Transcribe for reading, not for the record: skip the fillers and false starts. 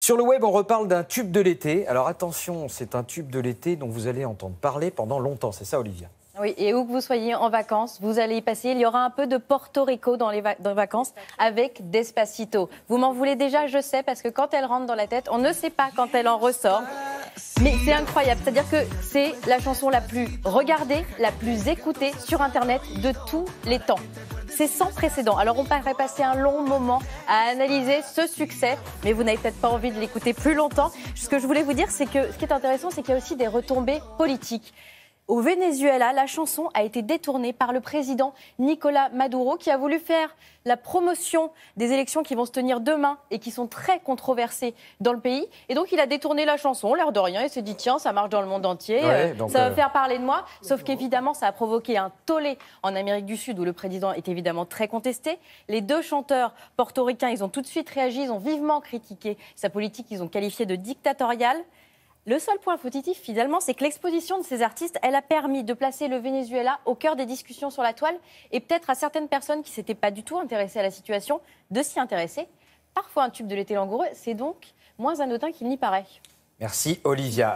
Sur le web, on reparle d'un tube de l'été. Alors attention, c'est un tube de l'été dont vous allez entendre parler pendant longtemps. C'est ça, Olivia? Oui, et où que vous soyez en vacances, vous allez y passer. Il y aura un peu de Porto Rico dans les vacances avec Despacito. Vous m'en voulez déjà, je sais, parce que quand elle rentre dans la tête, on ne sait pas quand elle en ressort. Mais c'est incroyable, c'est-à-dire que c'est la chanson la plus regardée, la plus écoutée sur Internet de tous les temps. C'est sans précédent. Alors on pourrait passer un long moment à analyser ce succès, mais vous n'avez peut-être pas envie de l'écouter plus longtemps. Ce que je voulais vous dire, c'est que ce qui est intéressant, c'est qu'il y a aussi des retombées politiques. Au Venezuela, la chanson a été détournée par le président Nicolás Maduro qui a voulu faire la promotion des élections qui vont se tenir demain et qui sont très controversées dans le pays. Et donc il a détourné la chanson, l'air de rien, il s'est dit tiens, ça marche dans le monde entier, ça va faire parler de moi. Sauf qu'évidemment, ça a provoqué un tollé en Amérique du Sud où le président est évidemment très contesté. Les deux chanteurs portoricains, ils ont tout de suite réagi, ils ont vivement critiqué sa politique, ils ont qualifié de dictatoriale. Le seul point positif, finalement, c'est que l'exposition de ces artistes, elle a permis de placer le Venezuela au cœur des discussions sur la toile et peut-être à certaines personnes qui ne s'étaient pas du tout intéressées à la situation de s'y intéresser. Parfois, un tube de l'été langoureux, c'est donc moins anodin qu'il n'y paraît. Merci, Olivia.